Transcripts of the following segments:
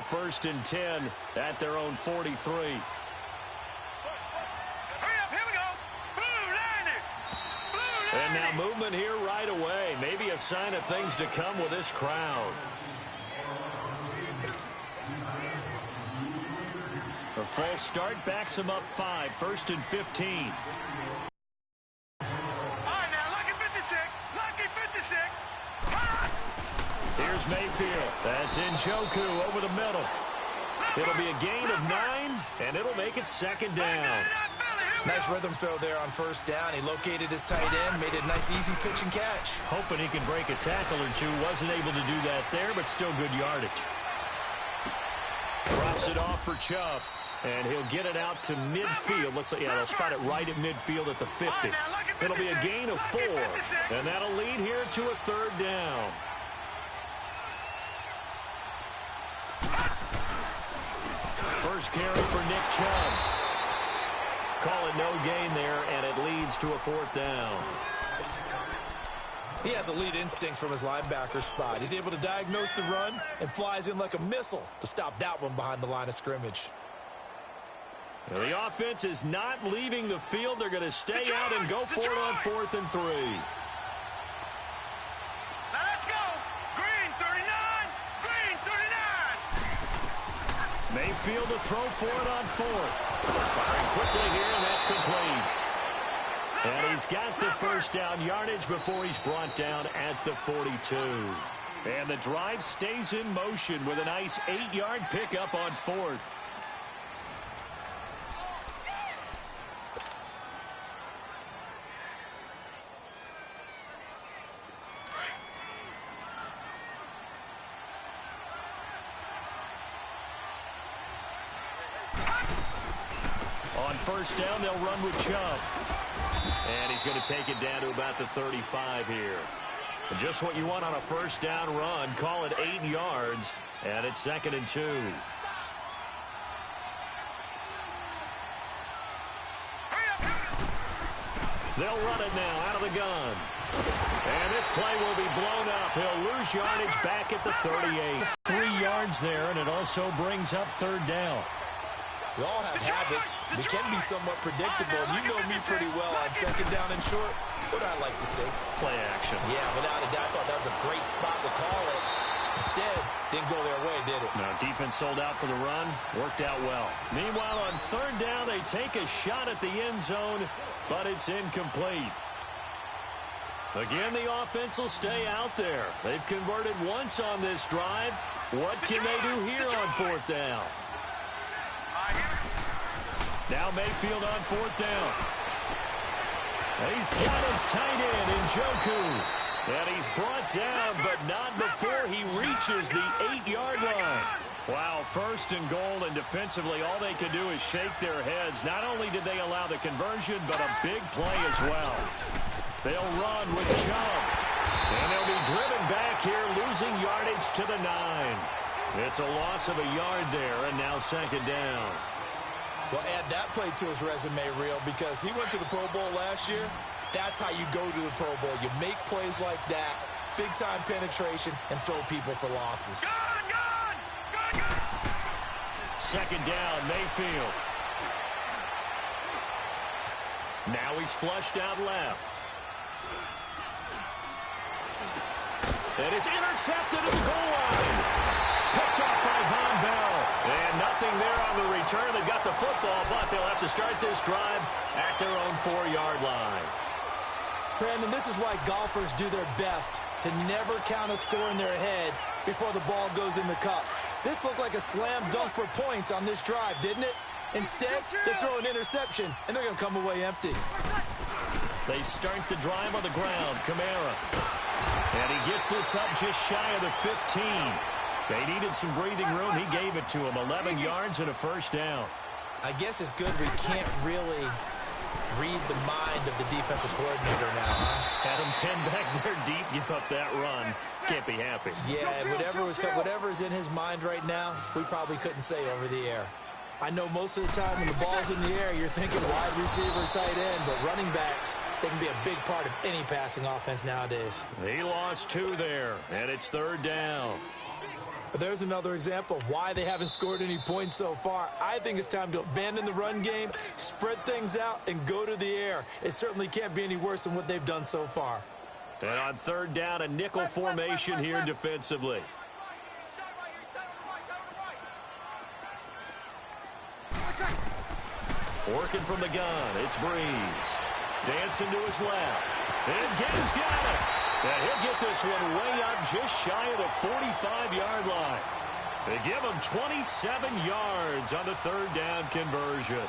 1st and 10 at their own 43. And now movement here right away. Maybe a sign of things to come with this crowd. A false start backs him up 5, 1st and 15. Here's Mayfield. That's Njoku over the middle. It'll be a gain of 9, and it'll make it 2nd down. Nice rhythm throw there on 1st down. He located his tight end, made it a nice, easy pitch and catch. Hoping he could break a tackle or two. Wasn't able to do that there, but still good yardage. Drops it off for Chubb, and he'll get it out to midfield. Looks like, yeah, they'll spot it right at midfield at the 50. It'll be a gain of 4, and that'll lead here to a 3rd down. First carry for Nick Chubb. Call it no gain there, and it leads to a 4th down. He has elite instincts from his linebacker spot. He's able to diagnose the run and flies in like a missile to stop that one behind the line of scrimmage. Now the offense is not leaving the field. They're going to stay out and go for it on 4th and 3. Now let's go. Green 39. Green 39. Mayfield to throw for it on 4th. Firing quickly here, and that's complete. And he's got the 1st down yardage before he's brought down at the 42. And the drive stays in motion with a nice 8-yard pickup on 4th. On 1st down, they'll run with Chubb. And he's going to take it down to about the 35 here. And just what you want on a 1st down run. Call it 8 yards, and it's 2nd and 2. They'll run it now out of the gun. And this play will be blown up. He'll lose yardage back at the 38. 3 yards there, and it also brings up 3rd down. We all have habits. We can be somewhat predictable. And you know me pretty well on 2nd down and short. What I like to say? Play action. Yeah, without a doubt, I thought that was a great spot to call it. Instead, didn't go their way, did it? No, defense sold out for the run. Worked out well. Meanwhile, on 3rd down, they take a shot at the end zone, but it's incomplete. Again, the offense will stay out there. They've converted once on this drive. What can they do here on 4th down? Now Mayfield on 4th down. He's got his tight end, Njoku. And he's brought down, but not before he reaches the 8-yard line. Wow, 1st and goal, and defensively, all they can do is shake their heads. Not only did they allow the conversion, but a big play as well. They'll run with Chubb. And they'll be driven back here, losing yardage to the 9. It's a loss of a yard there, and now 2nd down. Well, add that play to his resume reel because he went to the Pro Bowl last year. That's how you go to the Pro Bowl. You make plays like that, big-time penetration, and throw people for losses. 2nd down, Mayfield. Now he's flushed out left. And it's intercepted at the goal line. Picked off by Von Bell. And nothing there on the return. They've got the football, but they'll have to start this drive at their own 4-yard line. Brandon, this is why golfers do their best to never count a score in their head before the ball goes in the cup. This looked like a slam dunk for points on this drive, didn't it? Instead, they throw an interception, and they're going to come away empty. They start the drive on the ground. Kamara. And he gets this up just shy of the 15. They needed some breathing room. He gave it to him. 11 yards and a 1st down. I guess it's good we can't really read the mind of the defensive coordinator now, huh? Had him pinned back there deep, give up that run. Can't be happy. Yeah, and whatever's in his mind right now, we probably couldn't say over the air. I know most of the time when the ball's in the air, you're thinking wide receiver, tight end, but running backs, they can be a big part of any passing offense nowadays. He lost 2 there, and it's 3rd down. There's another example of why they haven't scored any points so far. I think it's time to abandon the run game, spread things out, and go to the air. It certainly can't be any worse than what they've done so far. And on third down, a nickel formation here defensively. Working from the gun, it's Breeze. Dancing to his left. And Gibbs got it. And he'll get this one way up just shy of the 45-yard line. They give him 27 yards on the third down conversion.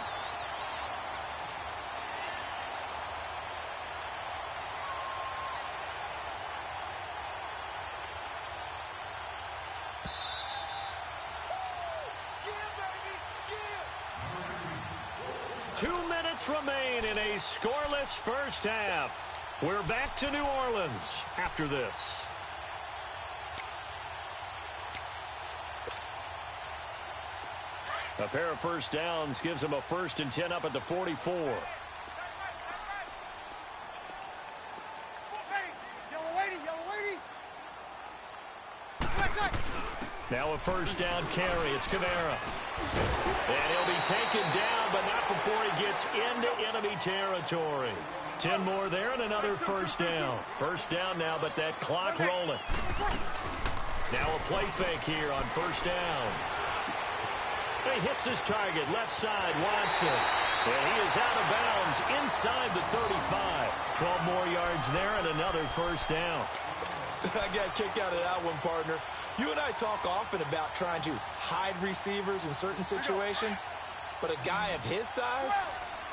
Two minutes remain in a scoreless first half. We're back to New Orleans after this. A pair of first downs gives them a 1st and 10 up at the 44. Now a first down carry. It's Kamara. And he'll be taken down, but not before he gets into enemy territory. 10 more there and another first down. First down now, but that clock rolling. Now a play fake here on first down. He hits his target, left side, Watson. And he is out of bounds inside the 35. 12 more yards there and another first down. I got a kick out of that one, partner. You and I talk often about trying to hide receivers in certain situations, but a guy of his size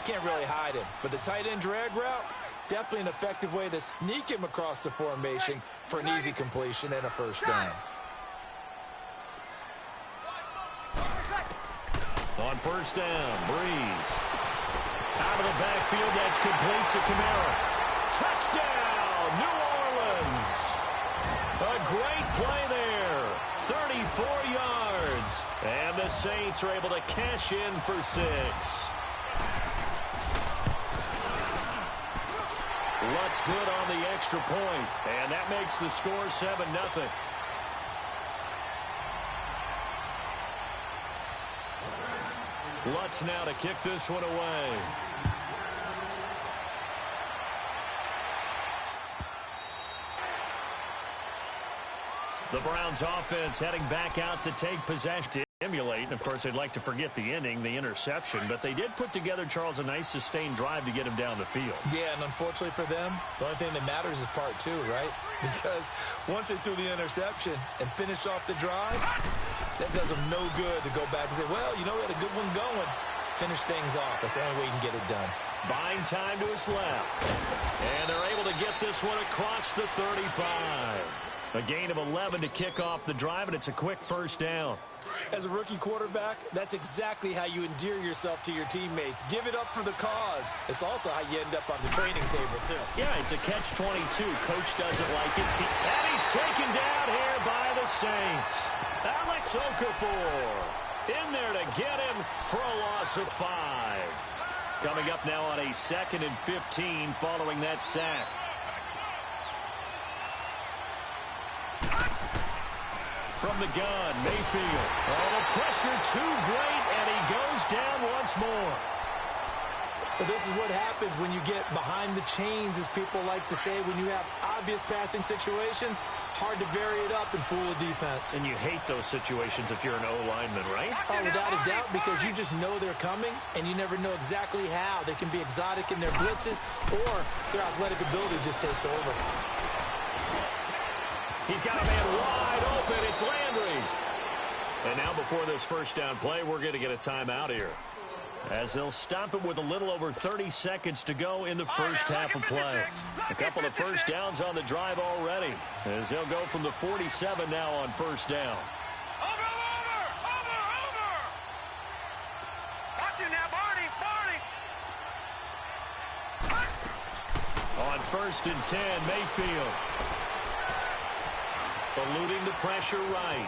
can't really hide him. But the tight end drag route, definitely an effective way to sneak him across the formation for an easy completion and a first down. On first down, Breeze. Out of the backfield, that's complete to Kamara. Touchdown, New Orleans. A great play there. 34 yards. And the Saints are able to cash in for 6. Lutz good on the extra point. And that makes the score 7-0. Lutz now to kick this one away. The Browns offense heading back out to take possession to emulate. And, of course, they'd like to forget the ending, the interception. But they did put together, Charles, a nice sustained drive to get him down the field. Yeah, and unfortunately for them, the only thing that matters is part 2, right? Because once they threw the interception and finished off the drive, that does them no good to go back and say, well, you know, we had a good one going. Finish things off. That's the only way you can get it done. Buying time to his left. And they're able to get this one across the 35. A gain of 11 to kick off the drive, and it's a quick first down. As a rookie quarterback, that's exactly how you endear yourself to your teammates. Give it up for the cause. It's also how you end up on the training table, too. Yeah, it's a catch-22. Coach doesn't like it. And he's taken down here by the Saints. Alex Okafor in there to get him for a loss of 5. Coming up now on a 2nd and 15 following that sack. From the gun, Mayfield. Oh, the pressure too great, and he goes down once more. Well, this is what happens when you get behind the chains, as people like to say, when you have obvious passing situations. Hard to vary it up and fool a defense. And you hate those situations if you're an O-lineman, right? Oh, without a doubt, because you just know they're coming, and you never know exactly how. They can be exotic in their blitzes, or their athletic ability just takes over. He's got a man wide open. It's Landry. And now before this first down play, we're going to get a timeout here, as they'll stop it with a little over 30 seconds to go in the first half of play. A couple of first downs on the drive already, as they'll go from the 47 now on first down. Over! Watch it now, Barney! On 1st and 10, Mayfield. Eluding the pressure right.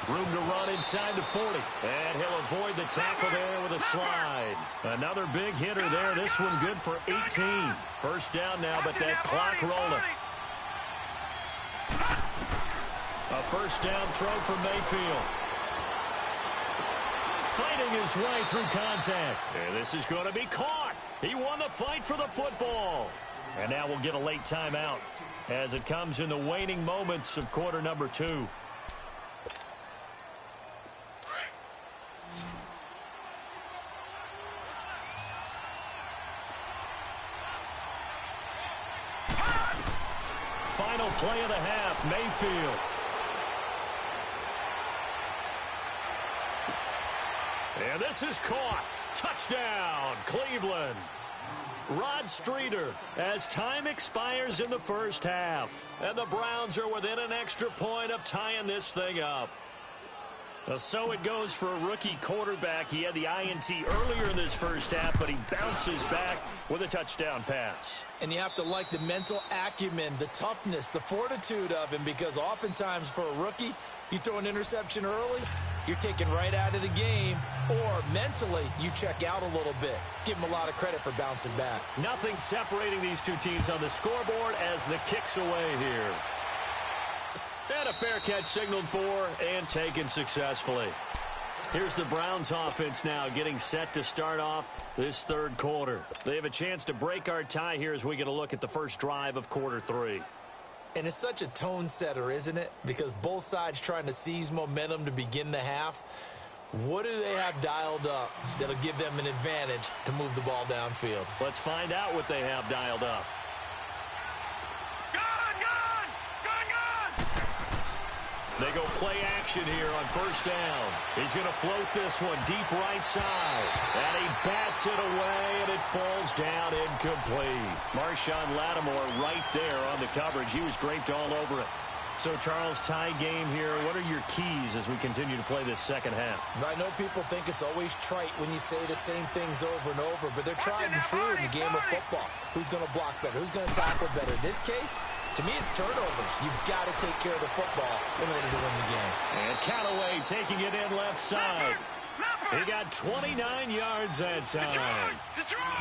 Room to run inside the 40. And he'll avoid the tackle there with a slide. Another big hitter there. This one good for 18. First down now, but that clock rolling. A A first down throw for Mayfield. Fighting his way through contact. And this is going to be caught. He won the fight for the football. And now we'll get a late timeout as it comes in the waning moments of quarter number 2. Final play of the half, Mayfield. And this is caught. Touchdown, Cleveland. Rod Streeter as time expires in the first half. And the Browns are within an extra point of tying this thing up. So it goes for a rookie quarterback. He had the INT earlier in this first half, but he bounces back with a touchdown pass. And you have to like the mental acumen, the toughness, the fortitude of him, because oftentimes for a rookie, you throw an interception early, you're taken right out of the game, or mentally you check out a little bit. Give him a lot of credit for bouncing back. Nothing separating these two teams on the scoreboard as the kick's away here. And a fair catch signaled for and taken successfully. Here's the Browns offense now getting set to start off this third quarter. They have a chance to break our tie here as we get a look at the first drive of quarter 3. And it's such a tone setter, isn't it? Because both sides trying to seize momentum to begin the half. What do they have dialed up that'll give them an advantage to move the ball downfield? Let's find out what they have dialed up. They go play action here on first down. He's going to float this one deep right side. And he bats it away, and it falls down incomplete. Marshawn Lattimore right there on the coverage. He was draped all over it. So, Charles, tie game here. What are your keys as we continue to play this second half? I know people think it's always trite when you say the same things over and over, but they're tried and true in the game of football. Who's going to block better? Who's going to tackle better? In this case, to me, it's turnovers. You've got to take care of the football in order to win the game. And Callaway taking it in left side. He got 29 yards that time.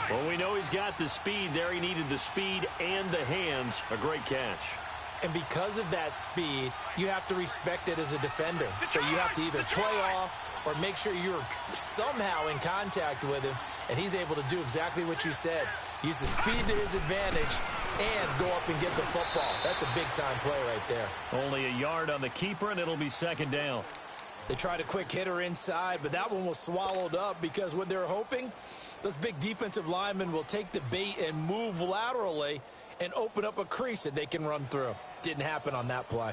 Well, we know he's got the speed there. He needed the speed and the hands. A great catch. And because of that speed, you have to respect it as a defender. So you have to either play off or make sure you're somehow in contact with him, and he's able to do exactly what you said. Use the speed to his advantage and go up and get the football. That's a big-time play right there. Only a yard on the keeper, and it'll be second down. They tried a quick hitter inside, but that one was swallowed up because what they're hoping, those big defensive linemen will take the bait and move laterally and open up a crease that they can run through. Didn't happen on that play.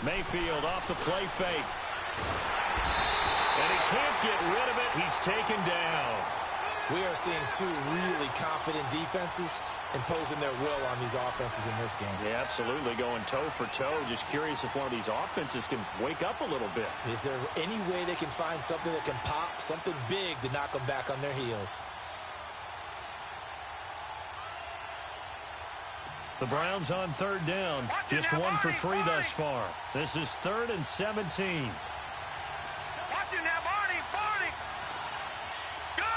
Mayfield off the play fake. And he can't get rid of it. He's taken down. We are seeing two really confident defenses imposing their will on these offenses in this game. Yeah, absolutely. Going toe for toe. Just curious if one of these offenses can wake up a little bit. Is there any way they can find something that can pop, something big to knock them back on their heels? The Browns on third down. Just 1 for 3 thus far. This is 3rd and 17. Watch it now, Barney. Gun.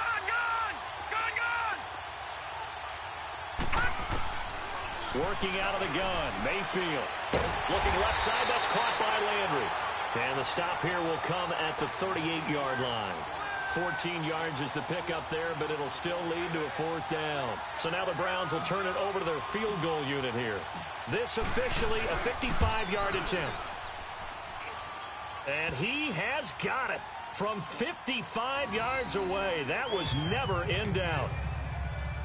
Working out of the gun. Mayfield. Looking left side. That's caught by Landry. And the stop here will come at the 38-yard line. 14 yards is the pickup there, but it'll still lead to a 4th down. So now the Browns will turn it over to their field goal unit here. This officially a 55-yard attempt. And he has got it from 55 yards away. That was never in doubt.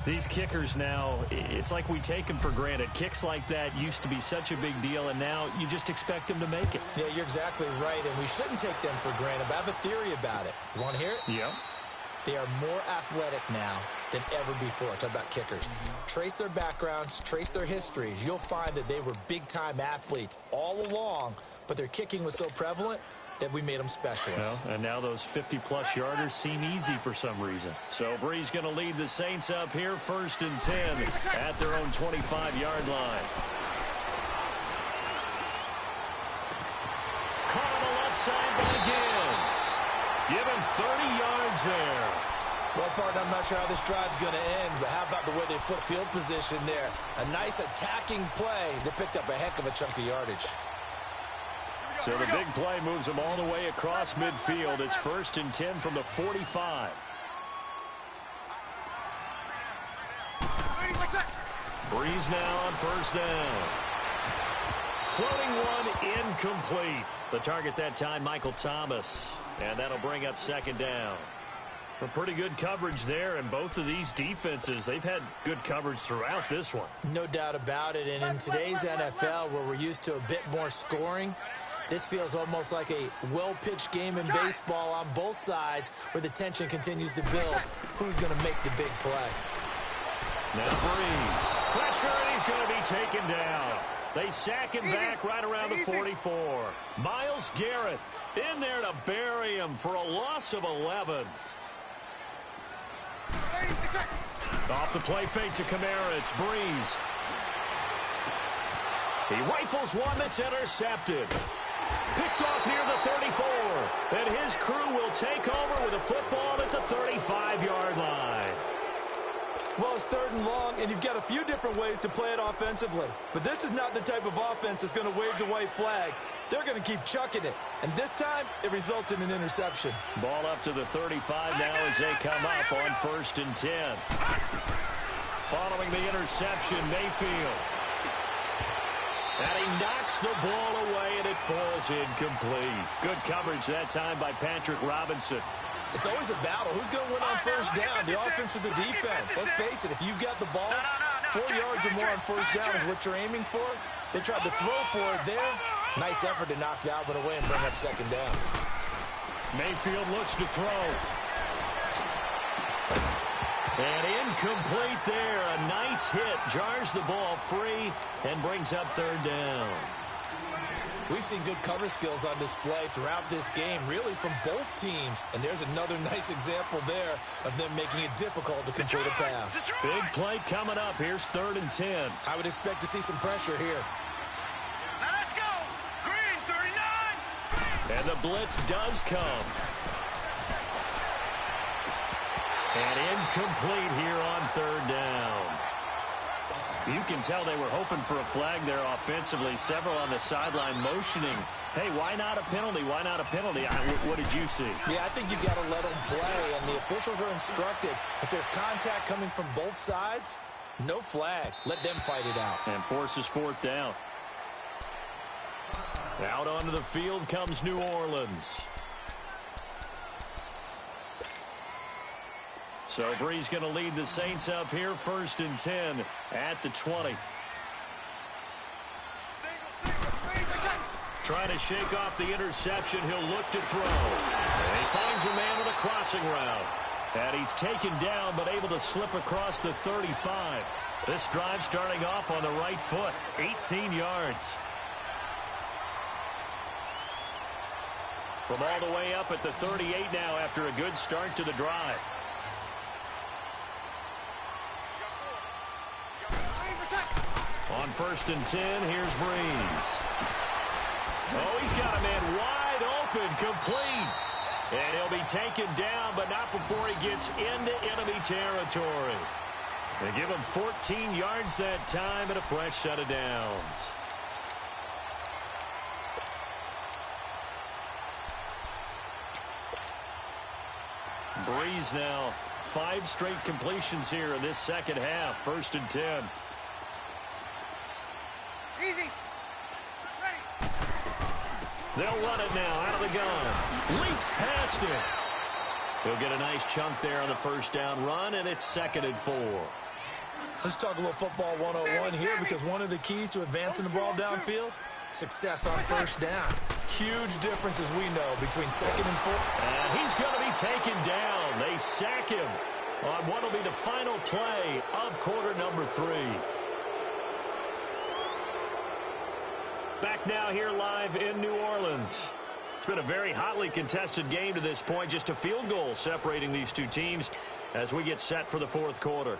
These kickers now, it's like we take them for granted. Kicks like that used to be such a big deal, and now you just expect them to make it. Yeah, you're exactly right, and we shouldn't take them for granted. But I have a theory about it. You want to hear it? Yeah. They are more athletic now than ever before. Talk about kickers. Trace their backgrounds, trace their histories. You'll find that they were big-time athletes all along, but their kicking was so prevalent that we made them specialists. Well, and now those 50-plus yarders seem easy for some reason. So Bree's going to lead the Saints up here 1st and 10 at their own 25-yard line. Caught on the left side by Ginn. 30 yards there. Well, partner, I'm not sure how this drive's going to end, but how about the way they flip field position there? A nice attacking play. They picked up a heck of a chunk of yardage. So the big play moves them all the way across midfield. It's 1st and 10 from the 45. Breeze now on 1st down. Floating one incomplete. The target that time, Michael Thomas. And that'll bring up 2nd down. A pretty good coverage there, and both of these defenses, they've had good coverage throughout this one. No doubt about it, and in today's NFL, where we're used to a bit more scoring, this feels almost like a well-pitched game in baseball on both sides where the tension continues to build. Who's going to make the big play? Now Breeze. Pressure, and he's going to be taken down. They sack him back right around the 44. Myles Garrett in there to bury him for a loss of 11. Off the play fake to Kamara. It's Breeze. He rifles one that's intercepted. Picked off near the 34. And his crew will take over with a football at the 35-yard line. Well, it's 3rd and long, and you've got a few different ways to play it offensively. But this is not the type of offense that's going to wave the white flag. They're going to keep chucking it. And this time, it results in an interception. Ball up to the 35 now as they come up on 1st and 10. Following the interception, Mayfield. And he knocks the ball away, and it falls incomplete. Good coverage that time by Patrick Robinson. It's always a battle. Who's going to win on 1st down, the offense or the defense? Let's face it, if you've got the ball, 4 yards or more on 1st down is what you're aiming for. They tried to throw for it there. Nice effort to knock that one away and bring up 2nd down. Mayfield looks to throw. And incomplete there. A nice hit. Jars the ball free and brings up 3rd down. We've seen good cover skills on display throughout this game, really from both teams. And there's another nice example there of them making it difficult to complete a pass. Big play coming up. Here's 3rd and 10. I would expect to see some pressure here. Now let's go. Green, 39. And the blitz does come. And incomplete here on 3rd down. You can tell they were hoping for a flag there offensively. Several on the sideline motioning. Hey, why not a penalty? Why not a penalty? What did you see? Yeah, I think you got to let them play, and the officials are instructed. If there's contact coming from both sides, no flag. Let them fight it out. And forces 4th down. Out onto the field comes New Orleans. So Breeze going to lead the Saints up here, 1st and 10 at the 20. Trying to shake off the interception. He'll look to throw. And he finds a man with a crossing route. And he's taken down but able to slip across the 35. This drive starting off on the right foot. 18 yards. From all the way up at the 38 now after a good start to the drive. On 1st and 10, here's Breeze. Oh, he's got a man wide open, complete. And he'll be taken down, but not before he gets into enemy territory. They give him 14 yards that time and a fresh set of downs. Breeze now, 5 straight completions here in this 2nd half. 1st and 10. Easy. Ready. They'll run it now out of the gun. Leaps past it. He'll get a nice chunk there on the 1st down run, and it's 2nd and 4. Let's talk a little football 101 here, because one of the keys to advancing the ball downfield, success on 1st down. Huge difference, as we know, between 2nd and 4. And he's going to be taken down. They sack him on what will be the final play of quarter number 3. Back now here live in New Orleans. It's been a very hotly contested game to this point. Just a field goal separating these two teams as we get set for the 4th quarter.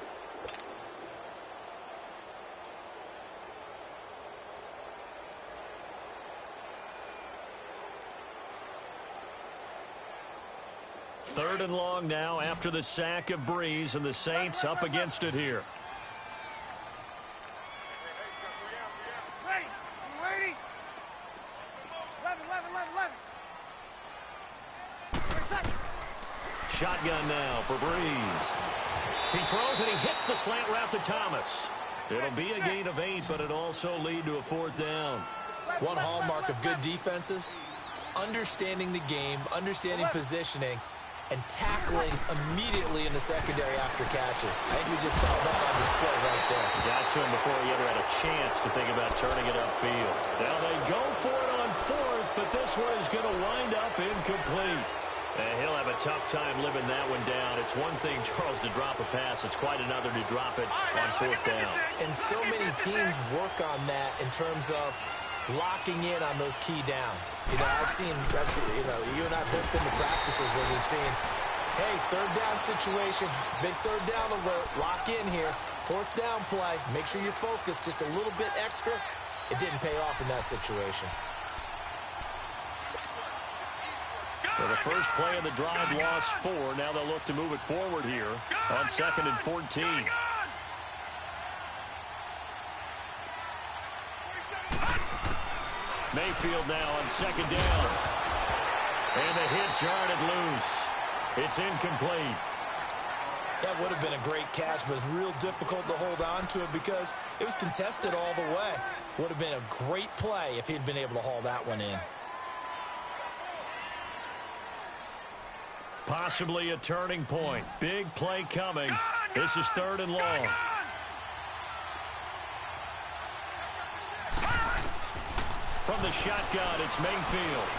Third and long now after the sack of Breeze, and the Saints up against it here. Ready? 11. Shotgun now for Breeze. He throws and he hits the slant route to Thomas. It'll be a gain of 8, but it also lead to a 4th down. One hallmark of good defenses is understanding the game, understanding positioning, and tackling immediately in the secondary after catches. I think we just saw that on display right there. Got to him before he ever had a chance to think about turning it upfield. Now they go for it on 4th, but this one is going to wind up incomplete. And he'll have a tough time living that one down. It's one thing, Charles, to drop a pass. It's quite another to drop it on 4th down. And so many teams work on that in terms of locking in on those key downs. I've seen, you and I have both been to practices where we've seen, hey, 3rd down situation, big 3rd down alert, lock in here, 4th down play, make sure you're focused just a little bit extra. It didn't pay off in that situation. For the first play of the drive, lost 4. Now they'll look to move it forward here on 2nd and 14. Mayfield now on 2nd down. And the hit jarred it loose. It's incomplete. That would have been a great catch, but it's real difficult to hold on to it because it was contested all the way. Would have been a great play if he'd been able to haul that one in. Possibly a turning point. Big play coming. This is 3rd and long. From the shotgun, it's Mayfield.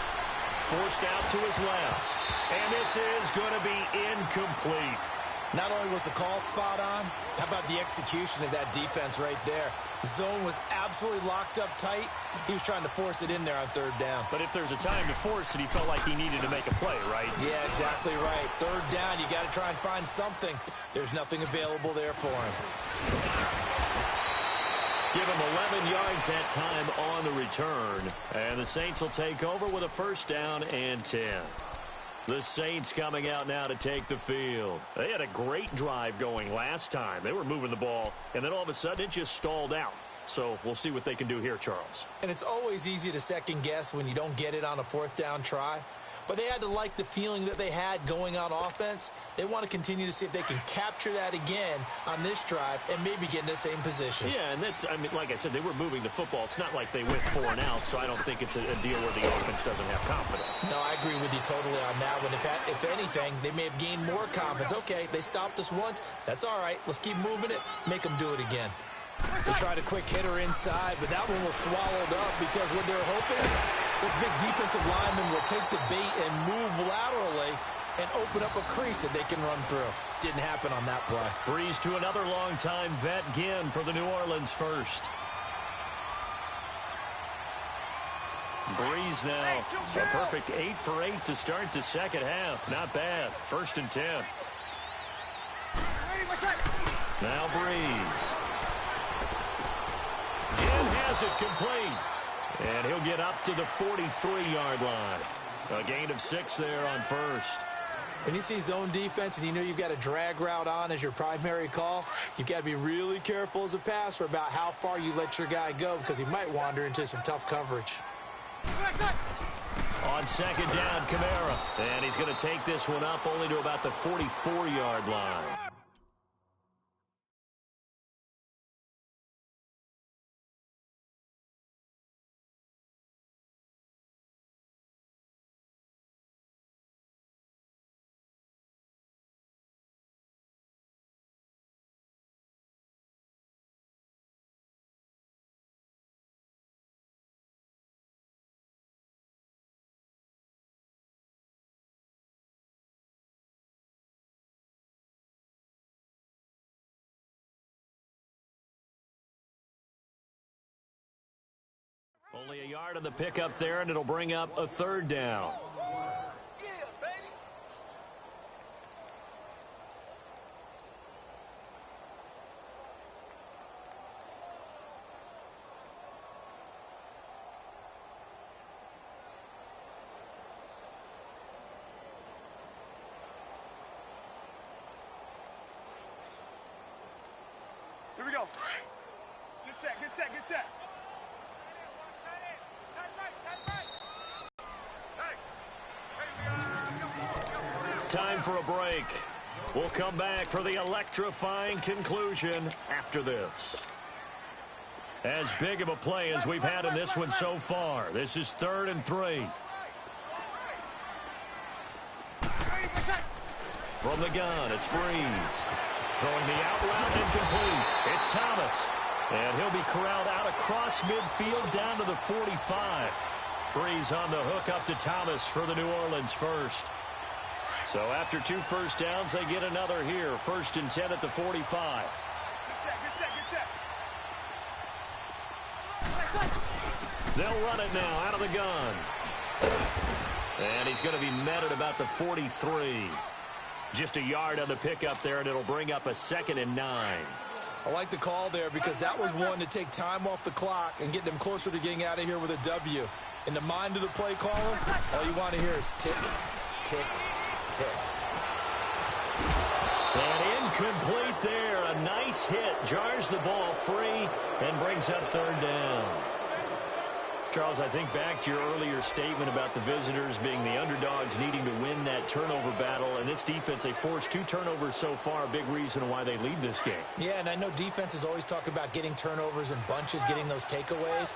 Forced out to his left. And this is going to be incomplete. Not only was the call spot on, how about the execution of that defense right there? Zone was absolutely locked up tight. He was trying to force it in there on 3rd down. But if there's a time to force it, he felt like he needed to make a play, right? Yeah, exactly right. 3rd down, you got to try and find something. There's nothing available there for him. Give him 11 yards that time on the return. And the Saints will take over with a 1st down and 10. The Saints coming out now to take the field. They had a great drive going last time. They were moving the ball, and then all of a sudden it just stalled out. So we'll see what they can do here, Charles. And it's always easy to second guess when you don't get it on a 4th down try. But they had to like the feeling that they had going on offense. They want to continue to see if they can capture that again on this drive and maybe get in the same position. Yeah, and that's, like I said, they were moving the football. It's not like they went 4 and out, so I don't think it's a deal where the offense doesn't have confidence. No, I agree with you totally on that one. If anything, they may have gained more confidence. Okay, they stopped us once. That's all right. Let's keep moving it. Make them do it again. They tried a quick hitter inside, but that one was swallowed up because what they're hoping, this big defensive lineman will take the bait and move laterally and open up a crease that they can run through. Didn't happen on that play. Breeze to another longtime vet, Ginn, for the New Orleans first. Breeze now a perfect 8 for 8 to start the second half. Not bad. 1st and 10. Now Breeze. Ginn has it complete. And he'll get up to the 43-yard line. A gain of 6 there on 1st. When you see zone defense and you know you've got a drag route on as your primary call, you've got to be really careful as a passer about how far you let your guy go because he might wander into some tough coverage. On 2nd down, Kamara. And he's going to take this one up only to about the 44-yard line. Only a yard on the pickup there, and it'll bring up a 3rd down. Here we go. Good set, good set, good set. Time for a break. We'll come back for the electrifying conclusion after this. As big of a play as we've had in this one so far. This is 3rd and 3. From the gun, it's Breeze. Throwing the out route incomplete. It's Thomas. And he'll be corralled out across midfield down to the 45. Breeze on the hook up to Thomas for the New Orleans first. So after 2 first downs, they get another here. 1st and 10 at the 45. They'll run it now out of the gun. And he's going to be met at about the 43. Just a yard on the pickup there, and it'll bring up a 2nd and 9. I like the call there because that was one to take time off the clock and get them closer to getting out of here with a W. In the mind of the play caller, all you want to hear is tick, tick, tick. And incomplete there. A nice hit. Jars the ball free and brings up 3rd down. Charles, I think back to your earlier statement about the visitors being the underdogs needing to win that turnover battle. And this defense, they forced 2 turnovers so far. A big reason why they lead this game. Yeah, and I know defenses always talk about getting turnovers in bunches, getting those takeaways.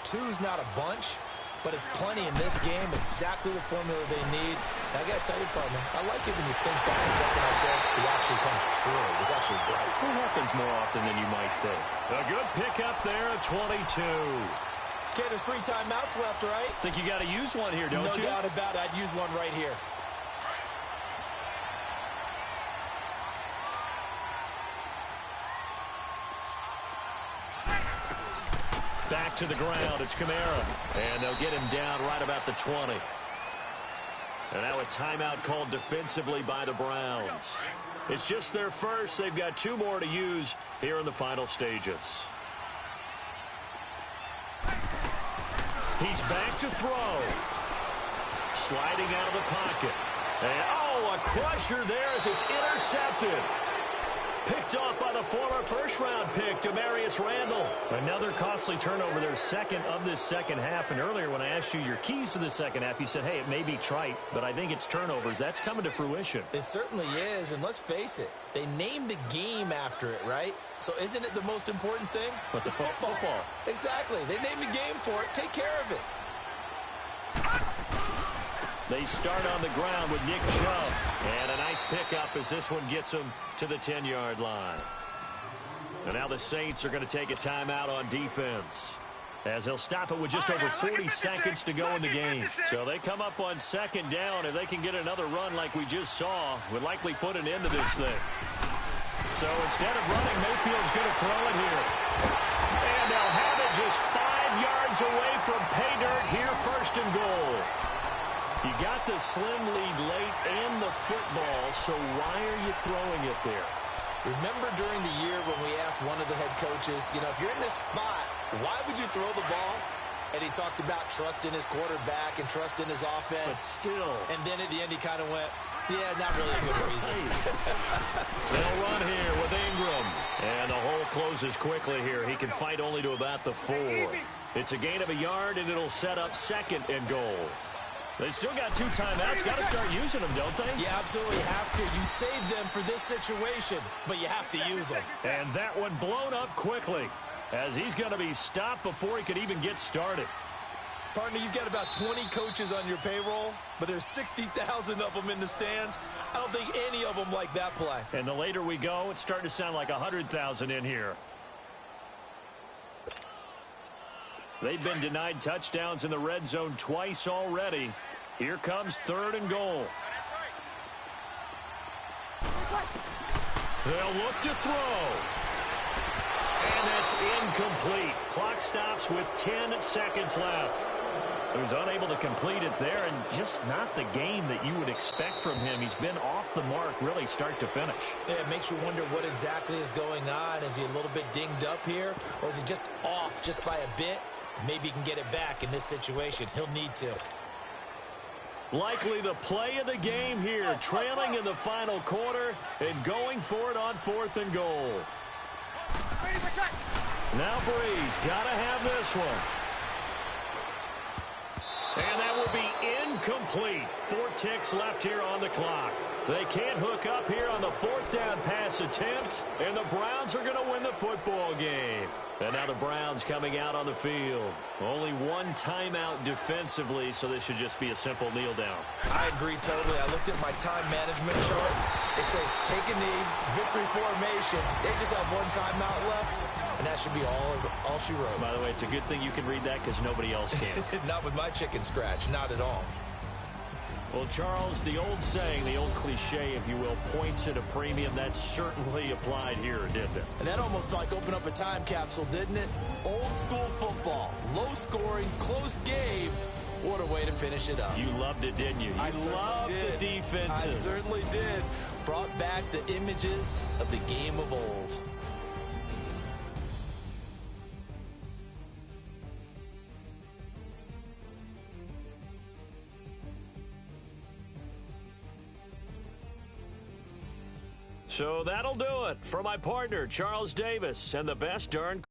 2's not a bunch, but it's plenty in this game. Exactly the formula they need. And I got to tell you, partner, I like it when you think back to something I said. It actually comes true. It's actually right. It happens more often than you might think. A good pickup there at 22. Okay, there's 3 timeouts left, right? Think you got to use one here, don't you? No doubt about it. I'd use one right here. Back to the ground. It's Kamara. And they'll get him down right about the 20. And now a timeout called defensively by the Browns. It's just their first. They've got 2 more to use here in the final stages. He's back to throw. Sliding out of the pocket. And, oh, a crusher there as it's intercepted. Picked off by the former first-round pick, Demarius Randall. Another costly turnover, their 2nd of this second half. And earlier when I asked you your keys to the second half, you said, hey, it may be trite, but I think it's turnovers. That's coming to fruition. It certainly is, and let's face it, they named the game after it, right? So isn't it the most important thing? But it's football. Exactly. They named the game for it. Take care of it. They start on the ground with Nick Chubb. And a nice pickup as this one gets him to the 10-yard line. And now the Saints are going to take a timeout on defense, as they'll stop it with just over 40 seconds to go in the game. So they come up on 2nd down. If they can get another run like we just saw, would likely put an end to this thing. So instead of running, Mayfield's going to throw it here. And they'll have it just 5 yards away from pay dirt here, 1st and goal. You got the slim lead late and the football, so why are you throwing it there? Remember during the year when we asked one of the head coaches, you know, if you're in this spot, why would you throw the ball? And he talked about trust in his quarterback and trust in his offense. But still. And then at the end he kind of went, yeah, not really a good reason. They'll run here with Ingram. And the hole closes quickly here. He can fight only to about the 4. It's a gain of a yard, and it'll set up 2nd and goal. They still got 2 timeouts. Got to start using them, don't they? You absolutely have to. You save them for this situation, but you have to use them. And that one blown up quickly, as he's going to be stopped before he could even get started. Partner, you've got about 20 coaches on your payroll, but there's 60,000 of them in the stands. I don't think any of them like that play. And the later we go, it's starting to sound like 100,000 in here. They've been denied touchdowns in the red zone twice already. Here comes 3rd and goal. They'll look to throw. And that's incomplete. Clock stops with 10 seconds left. So he's unable to complete it there, and just not the game that you would expect from him. He's been off the mark really start to finish. Yeah, it makes you wonder what exactly is going on. Is he a little bit dinged up here, or is he just off just by a bit? Maybe he can get it back in this situation. He'll need to. Likely the play of the game here, trailing in the final quarter and going for it on 4th and goal. Now Breeze got to have this one. And that will be incomplete. 4 ticks left here on the clock. They can't hook up here on the 4th down pass attempt, and the Browns are going to win the football game. And now the Browns coming out on the field. Only 1 timeout defensively, so this should just be a simple kneel down. I agree totally. I looked at my time management chart. It says take a knee, victory formation. They just have 1 timeout left, and that should be all she wrote. By the way, it's a good thing you can read that because nobody else can. Not with my chicken scratch. Not at all. Well, Charles, the old saying, the old cliche, if you will, points at a premium, that certainly applied here, didn't it? And that almost like opened up a time capsule, didn't it? Old school football, low scoring, close game. What a way to finish it up. You loved it, didn't you? You loved the defenses. I certainly did. Brought back the images of the game of old. So that'll do it for my partner, Charles Davis, and the best darn